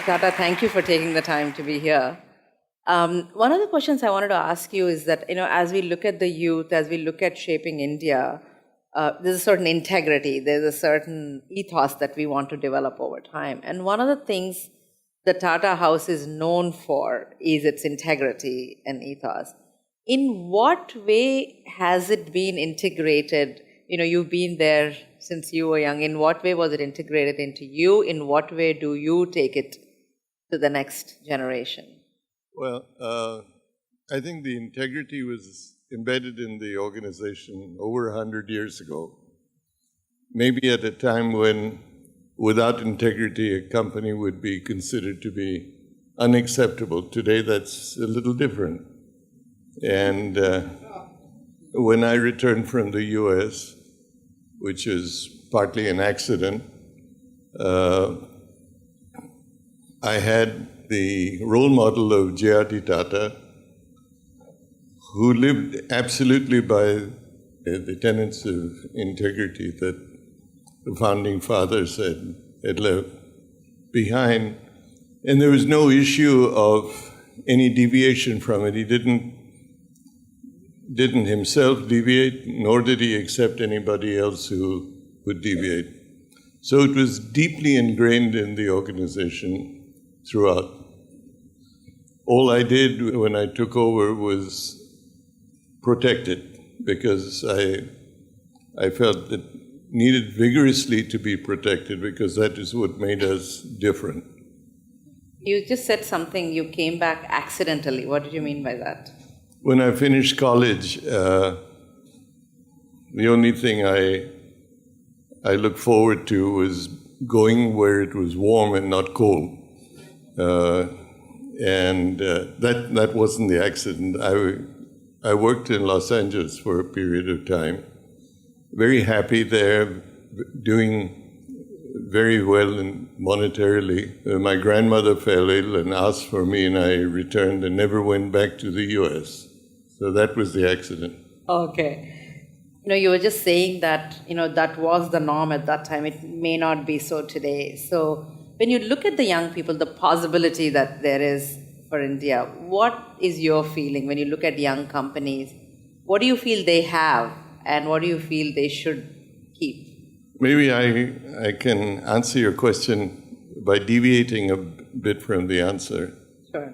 Tata, thank you for taking the time to be here. One of the questions I wanted to ask you is that, as we look at the youth, as we look at shaping India, there's a certain integrity, there's a certain ethos that we want to develop over time. And one of the things the Tata House is known for is its integrity and ethos. In what way has it been integrated? You've been there since you were young. In what way was it integrated into you? In what way do you take it to the next generation? Well, I think the integrity was embedded in the organization over 100 years ago. Maybe at a time when, without integrity, a company would be considered to be unacceptable. Today, that's a little different. And when I returned from the US, which is partly an accident, I had the role model of J.R.D. Tata, who lived absolutely by the tenets of integrity that the founding fathers had left behind. And there was no issue of any deviation from it. He didn't himself deviate, nor did he accept anybody else who would deviate. So it was deeply ingrained in the organization throughout. All I did when I took over was protect it, because I felt it needed vigorously to be protected, because that is what made us different. You just said something, you came back accidentally. What did you mean by that? When I finished college, the only thing I looked forward to was going where it was warm and not cold. And that wasn't the accident. I worked in Los Angeles for a period of time. Very happy there, doing very well monetarily. My grandmother fell ill and asked for me, and I returned and never went back to the US. So that was the accident. Okay. You were just saying that, that was the norm at that time. It may not be so today. So when you look at the young people, the possibility that there is for India, what is your feeling when you look at young companies? What do you feel they have, and what do you feel they should keep? Maybe I can answer your question by deviating a bit from the answer. Sure.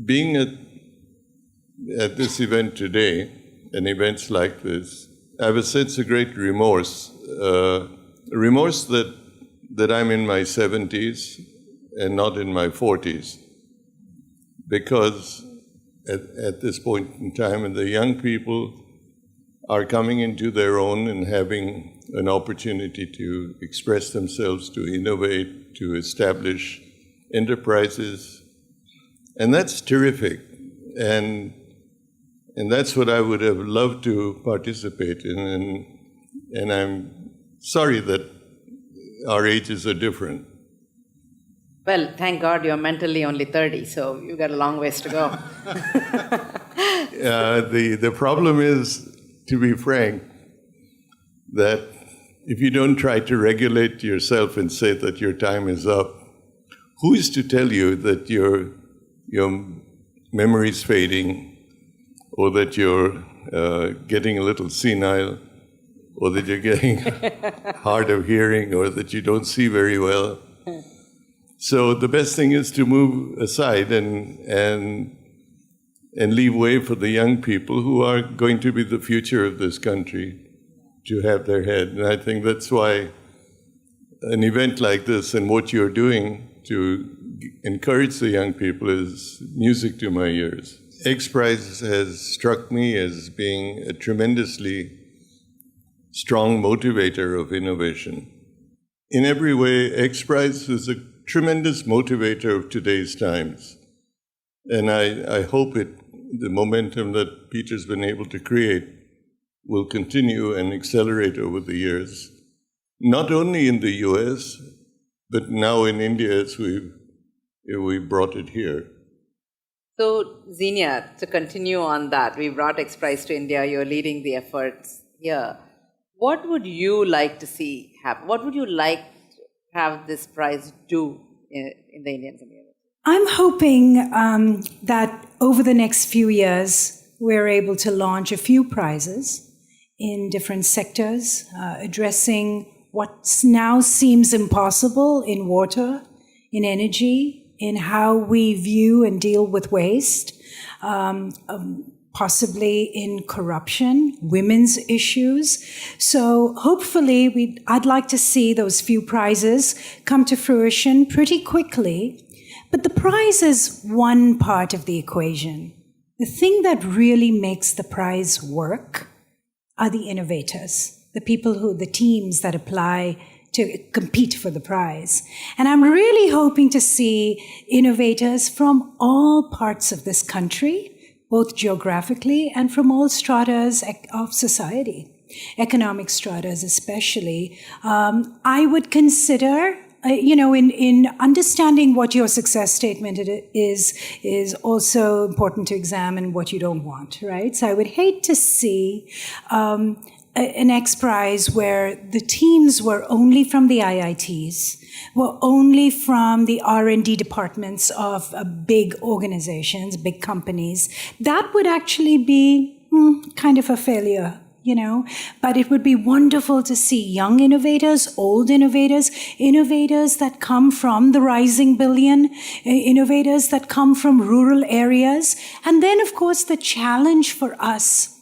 Being at this event today, and events like this, I have a sense of great remorse. Remorse that I'm in my 70s and not in my 40s. Because at this point in time, and the young people are coming into their own and having an opportunity to express themselves, to innovate, to establish enterprises. And that's terrific. And that's what I would have loved to participate in. And I'm sorry that our ages are different. Well, thank God you're mentally only 30, so you've got a long ways to go. The problem is, to be frank, that if you don't try to regulate yourself and say that your time is up, who is to tell you that your memory's fading, or that you're getting a little senile, or that you're getting hard of hearing, or that you don't see very well? So the best thing is to move aside and leave way for the young people who are going to be the future of this country to have their head. And I think that's why an event like this and what you're doing to encourage the young people is music to my ears. XPRIZE has struck me as being a tremendously strong motivator of innovation. In every way, XPRIZE is a tremendous motivator of today's times. And I hope the momentum that Peter's been able to create will continue and accelerate over the years, not only in the US, but now in India as we brought it here. So, Zenia, to continue on that, we brought XPRIZE to India, you're leading the efforts here. What would you like to see happen? What would you like to have this prize do in the Indian community? I'm hoping that over the next few years, we're able to launch a few prizes in different sectors, addressing what now seems impossible in water, in energy, in how we view and deal with waste, possibly in corruption, women's issues. So hopefully, I'd like to see those few prizes come to fruition pretty quickly. But the prize is one part of the equation. The thing that really makes the prize work are the innovators, the teams that apply to compete for the prize. And I'm really hoping to see innovators from all parts of this country, both geographically and from all stratas of society, economic stratas especially. I would consider, in understanding what your success statement is also important to examine what you don't want, right? So I would hate to see an X Prize where the teams were only from the IITs, were only from the R&D departments of big organizations, big companies. That would actually be kind of a failure. But it would be wonderful to see young innovators, old innovators, innovators that come from the rising billion, innovators that come from rural areas. And then, of course, the challenge for us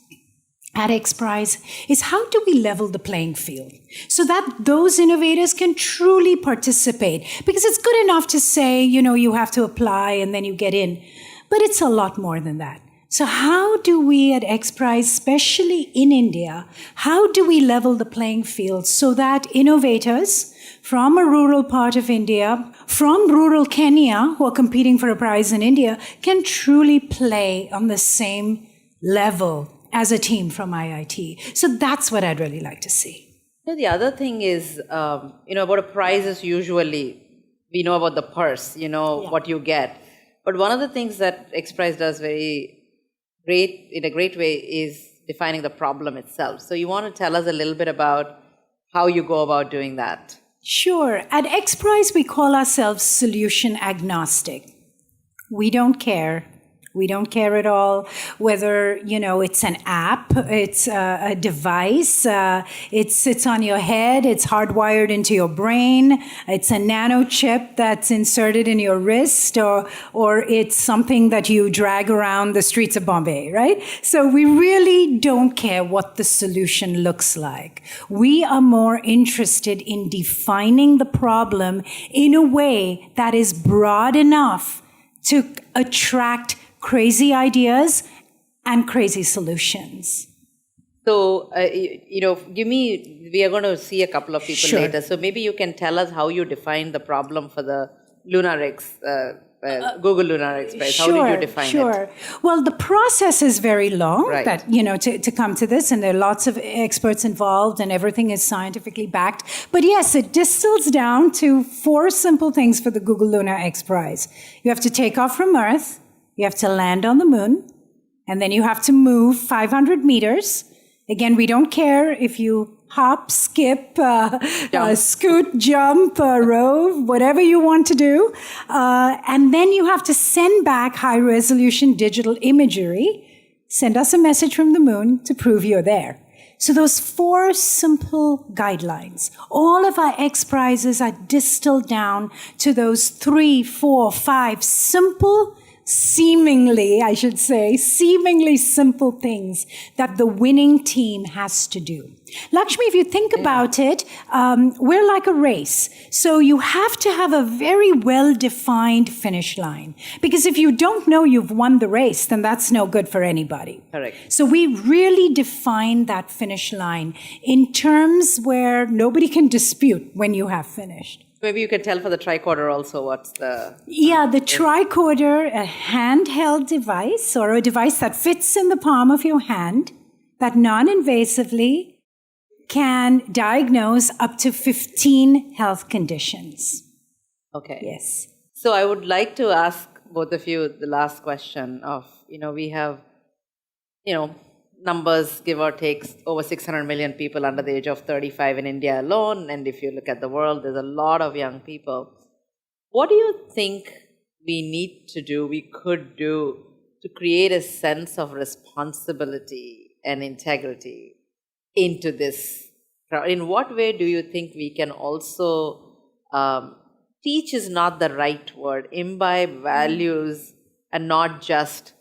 at X Prize is how do we level the playing field so that those innovators can truly participate? Because it's good enough to say, you have to apply and then you get in, but it's a lot more than that. So how do we at X Prize, especially in India, how do we level the playing field so that innovators from a rural part of India, from rural Kenya, who are competing for a prize in India, can truly play on the same level as a team from IIT? So that's what I'd really like to see. The other thing is, about a prize is usually, we know about the purse, what you get. But one of the things that X Prize does in a great way is defining the problem itself. So you want to tell us a little bit about how you go about doing that? Sure. At X Prize, we call ourselves solution agnostic. We don't care. We don't care at all whether, it's an app, it's a device, it sits on your head, it's hardwired into your brain, it's a nano chip that's inserted in your wrist, or it's something that you drag around the streets of Bombay, right? So we really don't care what the solution looks like. We are more interested in defining the problem in a way that is broad enough to attract crazy ideas and crazy solutions. So, we are going to see a couple of people later. So maybe you can tell us how you define the problem for the Lunar X, Google Lunar X Prize. How did you define it? Sure. Well, the process is very long, right, that, to come to this, and there are lots of experts involved, and everything is scientifically backed. But yes, it distills down to 4 simple things for the Google Lunar X Prize. You have to take off from Earth, you have to land on the moon, and then you have to move 500 meters. Again, we don't care if you hop, skip, scoot, jump, rove, whatever you want to do. And then you have to send back high-resolution digital imagery, send us a message from the moon to prove you're there. So those 4 simple guidelines, all of our X Prizes are distilled down to those 3, 4, 5 simple, seemingly simple things that the winning team has to do. Lakshmi, if you think about it, we're like a race. So you have to have a very well-defined finish line. Because if you don't know you've won the race, then that's no good for anybody. Correct. So we really define that finish line in terms where nobody can dispute when you have finished. Maybe you can tell for the tricorder also what's the... Yeah, the tricorder, a handheld device or a device that fits in the palm of your hand that non-invasively can diagnose up to 15 health conditions. Okay. Yes. So I would like to ask both of you the last question of, we have, numbers, give or take, over 600 million people under the age of 35 in India alone. And if you look at the world, there's a lot of young people. What do you think we need to do, we could do to create a sense of responsibility and integrity into this? In what way do you think we can also teach is not the right word, imbibe values and not just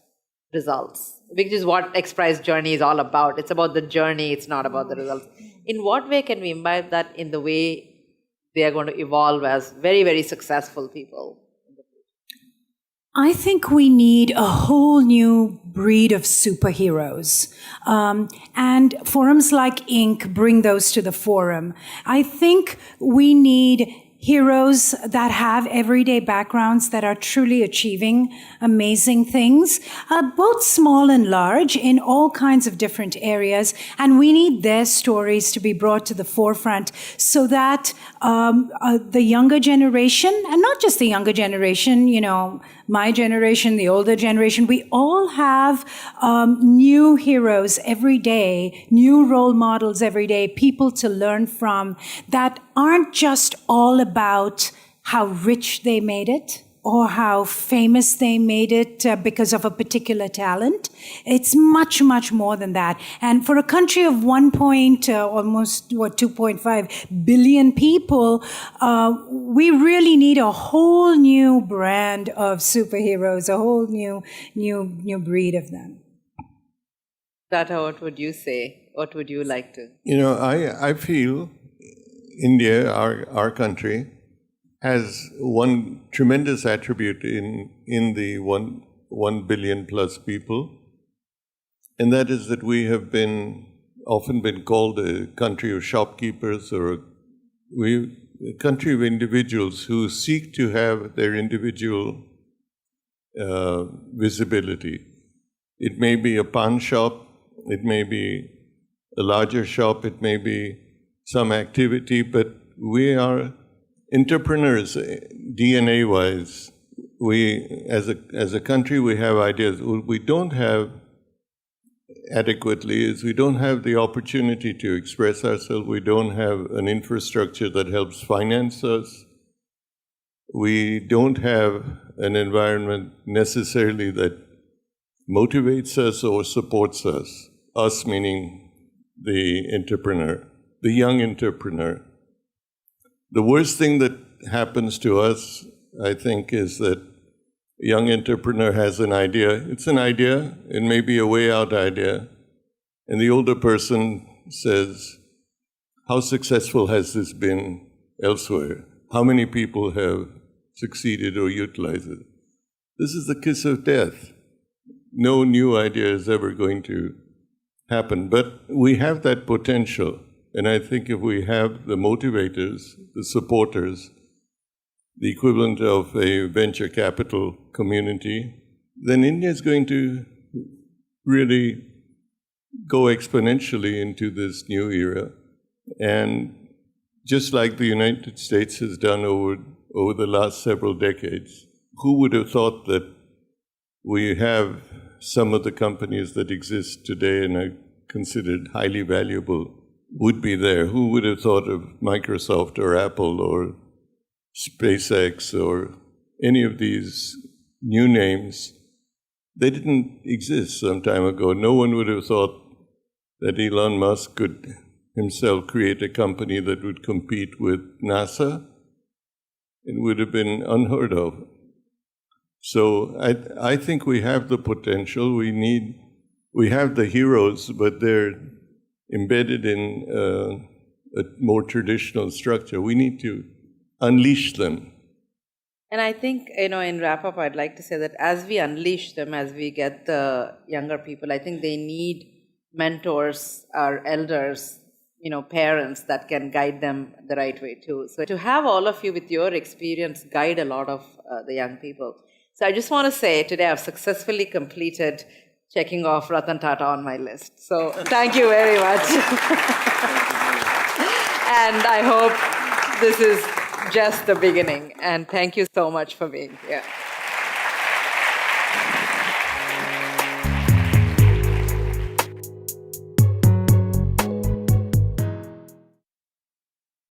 results, which is what XPRIZE journey is all about. It's about the journey, it's not about the results. In what way can we imbibe that in the way they are going to evolve as very, very successful people? I think we need a whole new breed of superheroes. And forums like Inc. bring those to the forum. I think we need heroes that have everyday backgrounds that are truly achieving amazing things, both small and large, in all kinds of different areas. And we need their stories to be brought to the forefront so that the younger generation, and not just the younger generation, you know, my generation, the older generation, we all have new heroes every day, new role models every day, people to learn from that aren't just all about how rich they made it or how famous they made it because of a particular talent. It's much, much more than that. And for a country of 2.5 billion people, we really need a whole new brand of superheroes, a whole new breed of them. Tata, what would you say? What would you like to? You know, I feel India, our country, has one tremendous attribute in the 1 billion plus people, and that is that we have often been called a country of shopkeepers, or a country of individuals who seek to have their individual visibility. It may be a pawn shop, it may be a larger shop, it may be some activity, but we are entrepreneurs, DNA-wise. We, as a country, we have ideas. What we don't have adequately is we don't have the opportunity to express ourselves. We don't have an infrastructure that helps finance us. We don't have an environment necessarily that motivates us or supports us. Us meaning the entrepreneur, the young entrepreneur. The worst thing that happens to us, I think, is that a young entrepreneur has an idea. It's an idea, it may be a way out idea, and the older person says, how successful has this been elsewhere? How many people have succeeded or utilized it? This is the kiss of death. No new idea is ever going to happen, but we have that potential. And I think if we have the motivators, the supporters, the equivalent of a venture capital community, then India is going to really go exponentially into this new era. And just like the United States has done over the last several decades, who would have thought that we have some of the companies that exist today and are considered highly valuable would be there? Who would have thought of Microsoft or Apple or SpaceX or any of these new names? They didn't exist some time ago. No one would have thought that Elon Musk could himself create a company that would compete with NASA. It would have been unheard of. So I think we have the potential. We have the heroes, but they're embedded in a more traditional structure. We need to unleash them. And I think, in wrap-up, I'd like to say that as we unleash them, as we get the younger people, I think they need mentors or elders, parents that can guide them the right way too. So to have all of you with your experience guide a lot of the young people. So I just want to say today I've successfully completed checking off Ratan Tata on my list. So thank you very much. And I hope this is just the beginning. And thank you so much for being here.